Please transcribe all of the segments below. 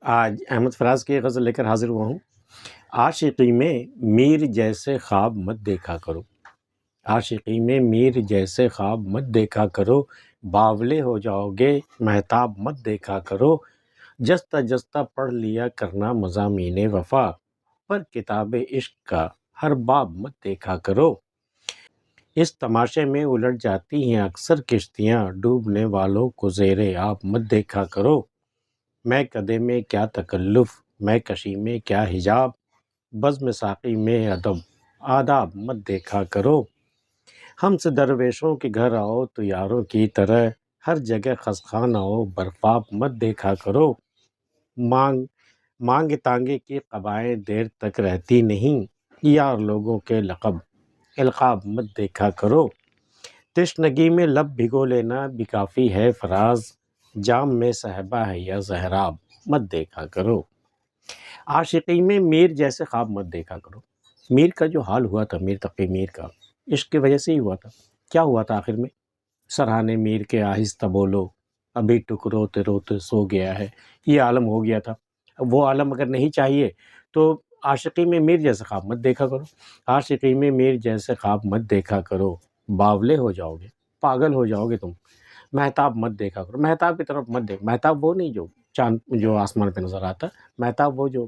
آج احمد فراز کی غزل لے کر حاضر ہوا ہوں۔ عاشقی میں میر جیسے خواب مت دیکھا کرو، عاشقی میں میر جیسے خواب مت دیکھا کرو، باولے ہو جاؤ گے مہتاب مت دیکھا کرو، جستا جستا پڑھ لیا کرنا مضامین وفا، پر کتاب عشق کا ہر باب مت دیکھا کرو۔ اس تماشے میں الٹ جاتی ہیں اکثر کشتیاں، ڈوبنے والوں کو زیر آب مت دیکھا کرو۔ میں کدے میں کیا تکلف، میں کشی میں کیا حجاب، بزم ساقی میں ادب آداب مت دیکھا کرو۔ ہم سے درویشوں کے گھر آؤ تو یاروں کی طرح، ہر جگہ خسخان آؤ برفاب مت دیکھا کرو۔ مانگ تانگے کی قبائیں دیر تک رہتی نہیں، یار لوگوں کے لقب القاب مت دیکھا کرو۔ تشنگی میں لب بھگو لینا بھی کافی ہے فراز، جام میں صہبا ہے یا زہراب مت دیکھا کرو۔ عاشقی میں میر جیسے خواب مت دیکھا کرو۔ میر کا جو حال ہوا تھا، میر تقی میر کا، عشق کی وجہ سے ہی ہوا تھا۔ کیا ہوا تھا آخر میں؟ سرہانے میر کے آہستہ بولو، ابھی ٹکروتے روتے سو گیا ہے، یہ عالم ہو گیا تھا۔ وہ عالم اگر نہیں چاہیے تو عاشقی میں میر جیسے خواب مت دیکھا کرو، عاشقی میں میر جیسے خواب مت دیکھا کرو، باولے ہو جاؤ گے، پاگل ہو جاؤ گے تم، مہتاب مت دیکھا کرو۔ مہتاب کی طرف مت دیکھ، مہتاب وہ نہیں جو چاند جو آسمان پہ نظر آتا، مہتاب وہ جو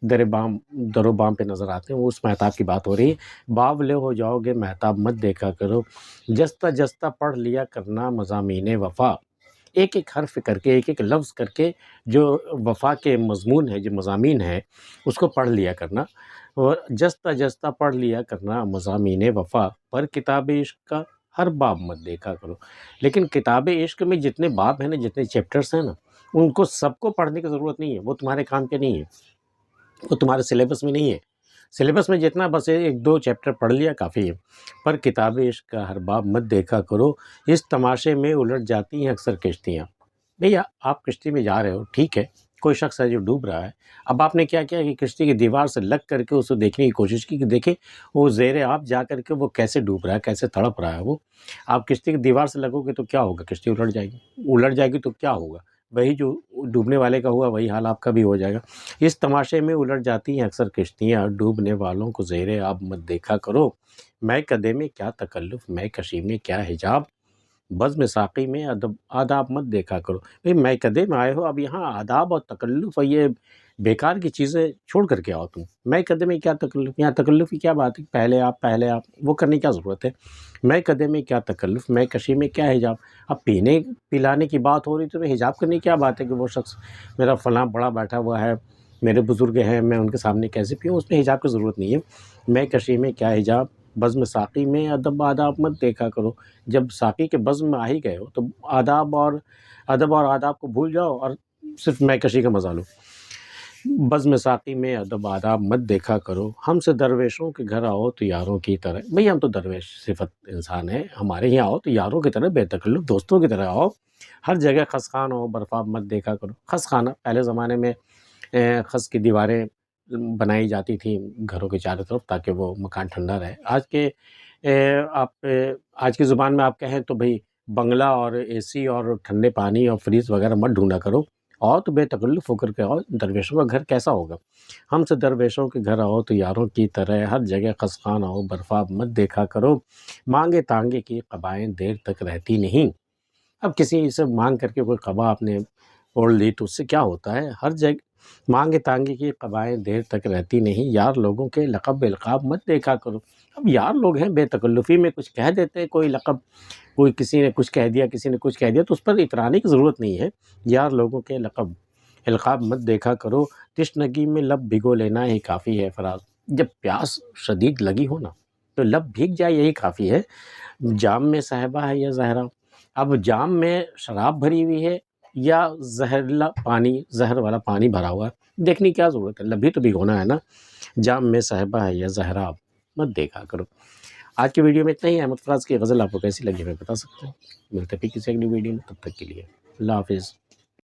در و بام پہ نظر آتے ہیں، وہ اس مہتاب کی بات ہو رہی ہے۔ باولے ہو جاؤ گے مہتاب مت دیکھا کرو، جستا جستا پڑھ لیا کرنا مضامین وفا، ایک ایک حرف کر کے، ایک ایک لفظ کر کے جو وفا کے مضمون ہے، جو مضامین ہے، اس کو پڑھ لیا کرنا، اور جستا جستا پڑھ لیا کرنا مضامین وفا، پر کتاب عشق کا ہر باب مت دیکھا کرو۔ لیکن کتاب عشق میں جتنے باب ہیں نا، جتنے چیپٹرز ہیں نا، ان کو سب کو پڑھنے کی ضرورت نہیں ہے، وہ تمہارے کام کے نہیں ہے، وہ تمہارے سلیبس میں نہیں ہے۔ سلیبس میں جتنا بس ایک دو چیپٹر پڑھ لیا کافی ہے، پر کتاب عشق کا ہر باب مت دیکھا کرو۔ اس تماشے میں الٹ جاتی ہیں اکثر کشتیاں۔ بھیا آپ کشتی میں جا رہے ہو، ٹھیک ہے، کوئی شخص ہے جو ڈوب رہا ہے، اب آپ نے کیا کیا کہ کشتی کی دیوار سے لگ کر کے اسے دیکھنے کی کوشش کی کہ دیکھیں وہ زیر آب جا کر کے وہ کیسے ڈوب رہا ہے، کیسے تڑپ رہا ہے وہ۔ آپ کشتی کی دیوار سے لگو گے تو کیا ہوگا؟ کشتی الٹ جائے گی تو کیا ہوگا؟ وہی جو ڈوبنے والے کا ہوا وہی حال آپ کا بھی ہو جائے گا۔ اس تماشے میں الٹ جاتی ہیں اکثر کشتیاں، ڈوبنے والوں کو زیر آب مت دیکھا کرو۔ میں کدے میں کیا تکلف، میں کشی میں کیا حجاب، بزم ساقی میں ادب آداب مت دیکھا کرو۔ بھئی میں کدے میں آئے ہو، اب یہاں آداب اور تکلف اور یہ بیکار کی چیزیں چھوڑ کر کے آؤ تم۔ میں کدے میں کیا تکلف، یہاں تکلف کی کیا بات ہے؟ پہلے آپ وہ کرنے کی کیا ضرورت ہے؟ میں کدے میں کیا تکلف، میں کشی میں کیا حجاب۔ اب پینے پلانے کی بات ہو رہی تو حجاب کرنے کی کیا بات ہے کہ وہ شخص میرا فلاں بڑا بیٹھا ہوا ہے، میرے بزرگ ہیں، میں ان کے سامنے کیسے پیوں؟ اس میں حجاب کی ضرورت نہیں ہے۔ میں کشی میں کیا حجاب، بزم ساقی میں ادب آداب مت دیکھا کرو۔ جب ساقی کے بزم میں آ ہی گئے ہو تو آداب اور ادب اور آداب کو بھول جاؤ اور صرف میں کشی کا مزہ لو۔ بزم ساقی میں ادب آداب مت دیکھا کرو، ہم سے درویشوں کے گھر آؤ تو یاروں کی طرح۔ بھئی ہم تو درویش صفت انسان ہیں، ہمارے یہاں آؤ تو یاروں کی طرح، بے تکلف دوستوں کی طرح آؤ، ہر جگہ خسخان ہو برفاب مت دیکھا کرو۔ خس خانہ پہلے زمانے میں خس کی دیواریں بنائی جاتی تھیں گھروں کے چاروں طرف تاکہ وہ مکان ٹھنڈا رہے۔ آج کی زبان میں آپ کہیں تو بھئی بنگلہ اور اے سی اور ٹھنڈے پانی اور فریز وغیرہ مت ڈھونڈا کرو، آؤ تو بے تکلف ہو کر کے آؤ۔ درویشوں کا گھر کیسا ہوگا؟ ہم سے درویشوں کے گھر آؤ تو یاروں کی طرح، ہر جگہ خسخان آؤ برفاب مت دیکھا کرو، مانگے تانگے کی قبائیں دیر تک رہتی نہیں۔ اب کسی سے مانگ کر کے کوئی قبا آپ نے اوڑھ لی تو اس سے کیا ہوتا ہے؟ ہر جگہ مانگے تانگے کی قبائیں دیر تک رہتی نہیں، یار لوگوں کے لقب القاب مت دیکھا کرو۔ اب یار لوگ ہیں، بے تکلفی میں کچھ کہہ دیتے ہیں، کوئی لقب، کوئی کسی نے کچھ کہہ دیا، کسی نے کچھ کہہ دیا تو اس پر اترانے کی ضرورت نہیں ہے۔ یار لوگوں کے لقب القاب مت دیکھا کرو، تشنگی میں لب بھگو لینا ہی کافی ہے فراز۔ جب پیاس شدید لگی ہو نا تو لب بھیگ جائے یہی کافی ہے۔ جام میں صہبا ہے یا زہرا، اب جام میں شراب بھری ہوئی ہے یا زہر والا پانی بھرا ہوا ہے، دیکھنے کی کیا ضرورت ہے؟ لب بھی تو بھگونا ہے نا۔ جام میں صہبا ہے یا زہرا مت دیکھا کرو۔ آج کی ویڈیو میں اتنا ہی۔ احمد فراز کی غزل آپ کو کیسی لگی ہمیں بتا سکتے ہیں۔ ملتے پھر کسی اگلی ویڈیو میں، تب تک کے لیے اللہ حافظ۔